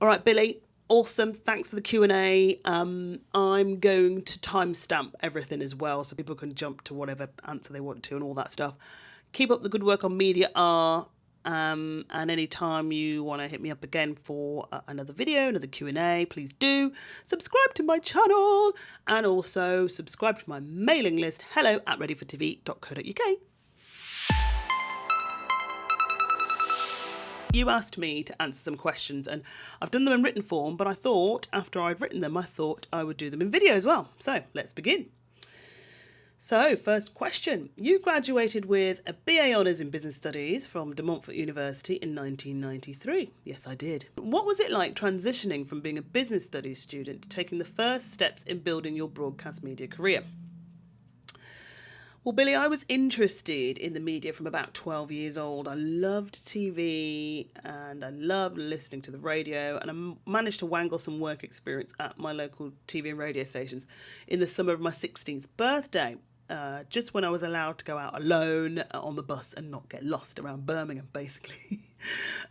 All right, Billy. Awesome. Thanks for the Q&A. I'm going to timestamp everything as well so people can jump to whatever answer they want to and all that stuff. Keep up the good work on Mediargh. And anytime you want to hit me up again for another video, another Q&A, please do. Subscribe to my channel and also subscribe to my mailing list, hello@readyfortv.co.uk. You asked me to answer some questions and I've done them in written form, but I thought after I'd written them, I thought I would do them in video as well. So let's begin. So first question, you graduated with a BA Honours in Business Studies from De Montfort University in 1993. Yes, I did. What was it like transitioning from being a business studies student to taking the first steps in building your broadcast media career? Well, Billy, I was interested in the media from about 12 years old. I loved TV and I loved listening to the radio, and I managed to wangle some work experience at my local TV and radio stations in the summer of my 16th birthday, just when I was allowed to go out alone on the bus and not get lost around Birmingham, basically.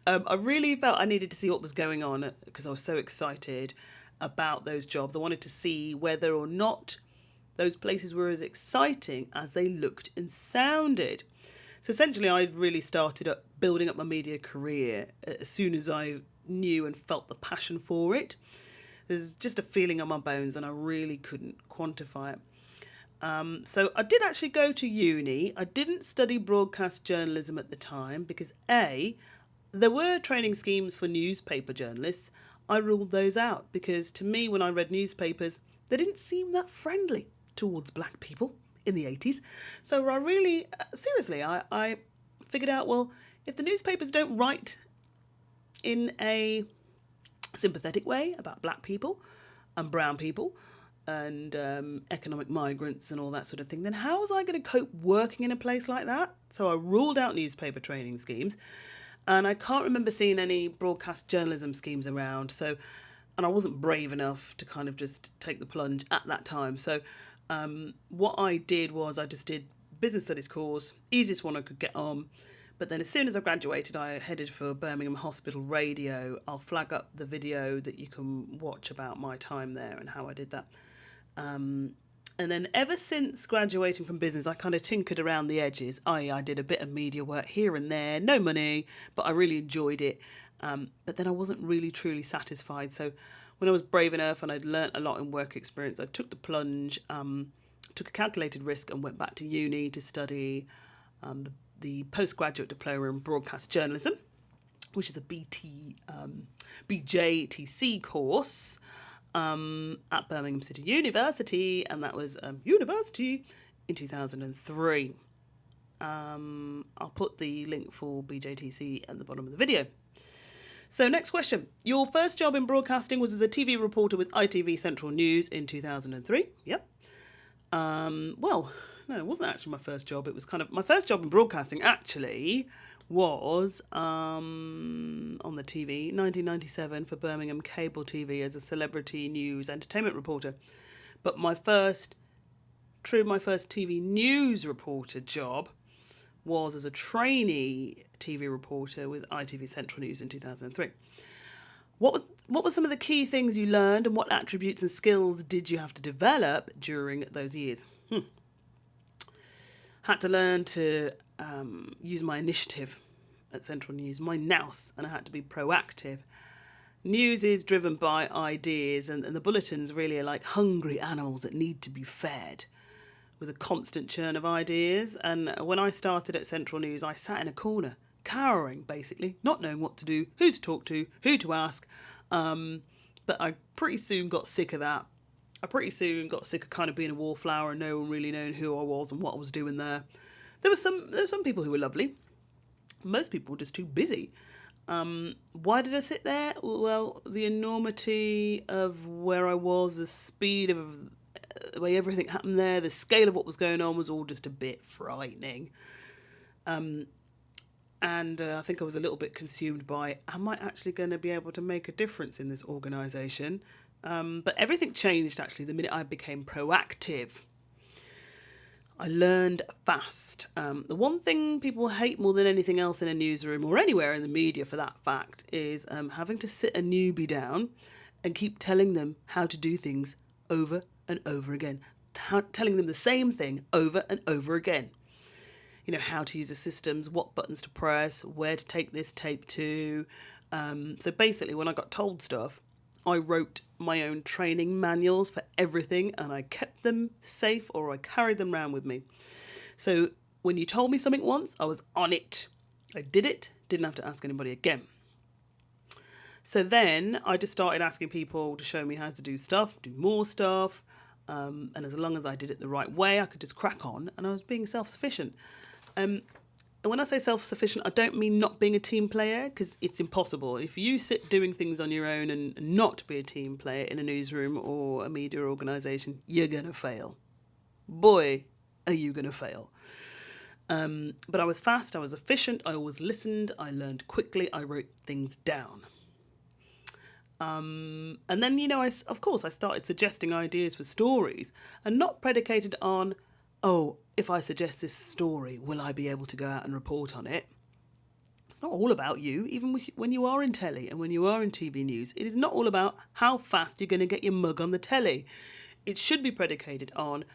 I really felt I needed to see what was going on because I was so excited about those jobs. I wanted to see whether or not those places were as exciting as they looked and sounded. So essentially, I really started up building up my media career as soon as I knew and felt the passion for it. There's just a feeling on my bones and I really couldn't quantify it. So I did actually go to uni. I didn't study broadcast journalism at the time because A, there were training schemes for newspaper journalists. I ruled those out because to me, when I read newspapers, they didn't seem that friendly towards black people in the 80s. So I really, seriously, I figured out, well, if the newspapers don't write in a sympathetic way about black people and brown people and economic migrants and all that sort of thing, then how was I going to cope working in a place like that? So I ruled out newspaper training schemes, and I can't remember seeing any broadcast journalism schemes around. So, and I wasn't brave enough to kind of just take the plunge at that time. So what I did was I just did business studies course, easiest one I could get on. But then as soon as I graduated, I headed for Birmingham Hospital Radio. I'll flag up the video that you can watch about my time there and how I did that. And then ever since graduating from business, I kind of tinkered around the edges. I did a bit of media work here and there, no money, but I really enjoyed it. But then I wasn't really truly satisfied. So when I was brave enough and I'd learnt a lot in work experience, I took the plunge, took a calculated risk and went back to uni to study the postgraduate diploma in broadcast journalism, which is a BJTC course at Birmingham City University, and that was university in 2003. I'll put the link for BJTC at the bottom of the video. So next question. Your first job in broadcasting was as a TV reporter with ITV Central News in 2003. Yep. Well, no, it wasn't actually my first job. It was kind of my first job in broadcasting actually was on the TV, 1997 for Birmingham Cable TV as a celebrity news entertainment reporter. But my first TV news reporter job was as a trainee TV reporter with ITV Central News in 2003. What were some of the key things you learned and what attributes and skills did you have to develop during those years? Had to learn to use my initiative at Central News, my nous, and I had to be proactive. News is driven by ideas, and the bulletins really are like hungry animals that need to be fed with a constant churn of ideas. And when I started at Central News, I sat in a corner, cowering basically, not knowing what to do, who to talk to, who to ask. But I pretty soon got sick of that. I pretty soon got sick of kind of being a wallflower and no one really knowing who I was and what I was doing there. There were some people who were lovely. Most people were just too busy. Why did I sit there? Well, the enormity of where I was, the speed of the way everything happened there, the scale of what was going on was all just a bit frightening. And I think I was a little bit consumed by, am I actually going to be able to make a difference in this organisation? But everything changed actually the minute I became proactive. I learned fast. The one thing people hate more than anything else in a newsroom or anywhere in the media for that fact is having to sit a newbie down and keep telling them how to do things over and over again. Telling them the same thing over and over again. You know, how to use the systems, what buttons to press, where to take this tape to. So basically, when I got told stuff, I wrote my own training manuals for everything and I kept them safe or I carried them around with me. So when you told me something once, I was on it. I did it, didn't have to ask anybody again. So then I just started asking people to show me how to do stuff, do more stuff. And as long as I did it the right way, I could just crack on and I was being self-sufficient. And when I say self-sufficient, I don't mean not being a team player, because it's impossible. If you sit doing things on your own and not be a team player in a newsroom or a media organisation, you're going to fail. Boy, are you going to fail. But I was fast, I was efficient, I always listened, I learned quickly, I wrote things down. And then, you know, I started suggesting ideas for stories and not predicated on, oh, if I suggest this story, will I be able to go out and report on it? It's not all about you, even when you are in telly and when you are in TV news. It is not all about how fast you're going to get your mug on the telly. It should be predicated on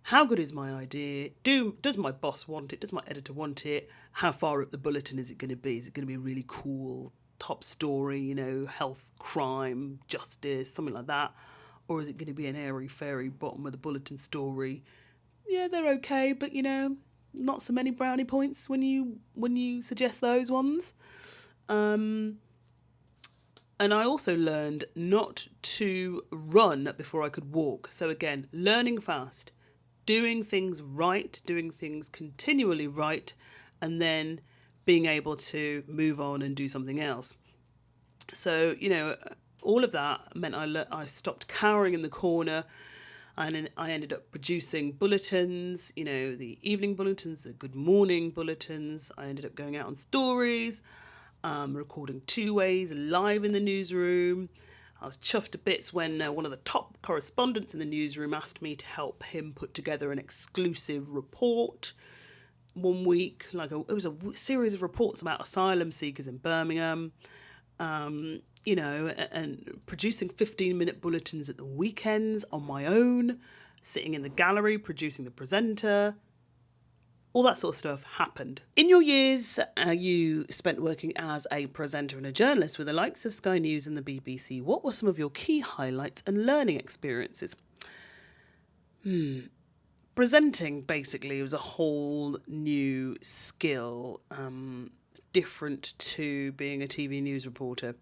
how good is my idea? Does my boss want it? Does my editor want it? How far up the bulletin is it going to be? Is it going to be really cool, top story, you know, health, crime, justice, something like that? Or is it going to be an airy-fairy bottom of the bulletin story? Yeah, they're okay, but, you know, not so many brownie points when you suggest those ones. And I also learned not to run before I could walk. So again, learning fast, doing things right, doing things continually right, and then being able to move on and do something else. So, you know, all of that meant I stopped cowering in the corner. And I ended up producing bulletins, you know, the evening bulletins, the good morning bulletins. I ended up going out on stories, recording 2 ways live in the newsroom. I was chuffed to bits when one of the top correspondents in the newsroom asked me to help him put together an exclusive report one week. It was a series of reports about asylum seekers in Birmingham. You know, and producing 15-minute bulletins at the weekends on my own, sitting in the gallery, producing the presenter, all that sort of stuff happened. In your years, you spent working as a presenter and a journalist with the likes of Sky News and the BBC. What were some of your key highlights and learning experiences? Presenting, basically, was a whole new skill, different to being a TV news reporter.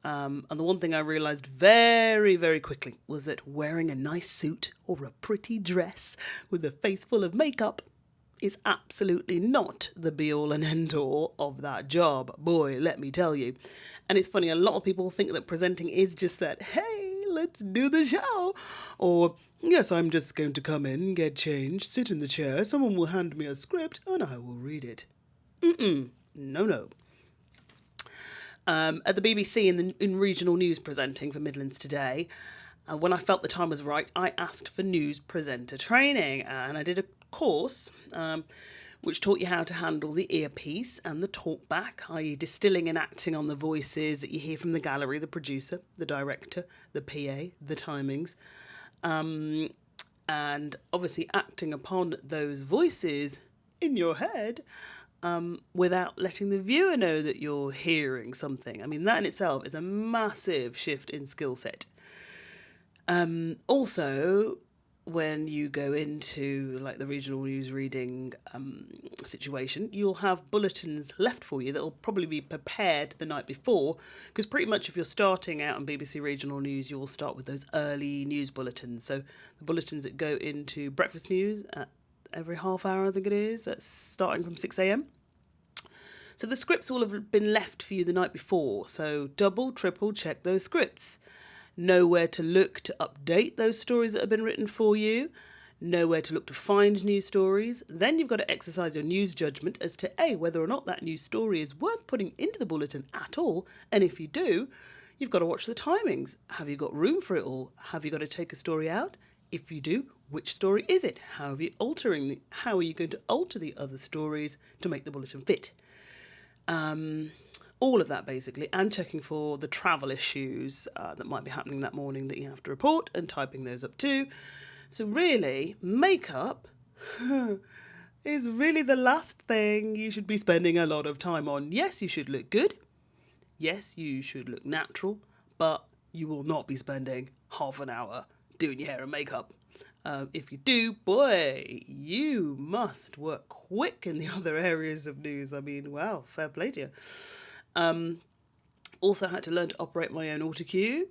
And the one thing I realised very, very quickly was that wearing a nice suit or a pretty dress with a face full of makeup is absolutely not the be-all and end-all of that job. Boy, let me tell you. And it's funny, a lot of people think that presenting is just that, hey, let's do the show. Or, yes, I'm just going to come in, get changed, sit in the chair, someone will hand me a script, and I will read it. No. At the BBC in regional news presenting for Midlands Today, when I felt the time was right, I asked for news presenter training, and I did a course which taught you how to handle the earpiece and the talkback, i.e. distilling and acting on the voices that you hear from the gallery, the producer, the director, the PA, the timings, and obviously acting upon those voices in your head without letting the viewer know that you're hearing something. I mean, that in itself is a massive shift in skill set. Also, when you go into like the regional news reading situation, you'll have bulletins left for you that will probably be prepared the night before, because pretty much if you're starting out on BBC Regional News, you will start with those early news bulletins. So the bulletins that go into breakfast news at every half hour, I think it is, that's starting from 6 a.m. So the scripts will have been left for you the night before. So double, triple check those scripts. Know where to look to update those stories that have been written for you. Know where to look to find news stories. Then you've got to exercise your news judgment as to A, whether or not that news story is worth putting into the bulletin at all. And if you do, you've got to watch the timings. Have you got room for it all? Have you got to take a story out? If you do, which story is it? How are you going to alter the other stories to make the bulletin fit? All of that basically, and checking for the travel issues that might be happening that morning that you have to report and typing those up too. So really, makeup is really the last thing you should be spending a lot of time on. Yes, you should look good. Yes, you should look natural, but you will not be spending half an hour doing your hair and makeup. If you do, boy, you must work quick in the other areas of news. I mean, wow, fair play to you. Also had to learn to operate my own autocue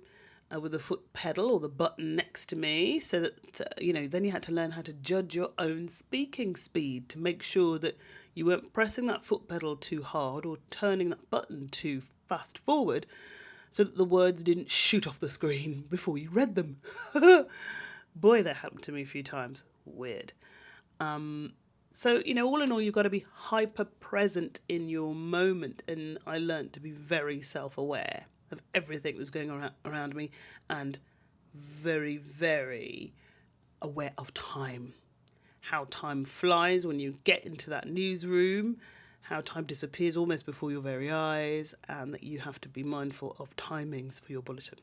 with the foot pedal or the button next to me, so that, then you had to learn how to judge your own speaking speed to make sure that you weren't pressing that foot pedal too hard or turning that button too fast forward so that the words didn't shoot off the screen before you read them. Boy, that happened to me a few times. Weird. So, all in all, you've got to be hyper present in your moment. And I learned to be very self-aware of everything that was going on around me and very, very aware of time. How time flies when you get into that newsroom, how time disappears almost before your very eyes, and that you have to be mindful of timings for your bulletin.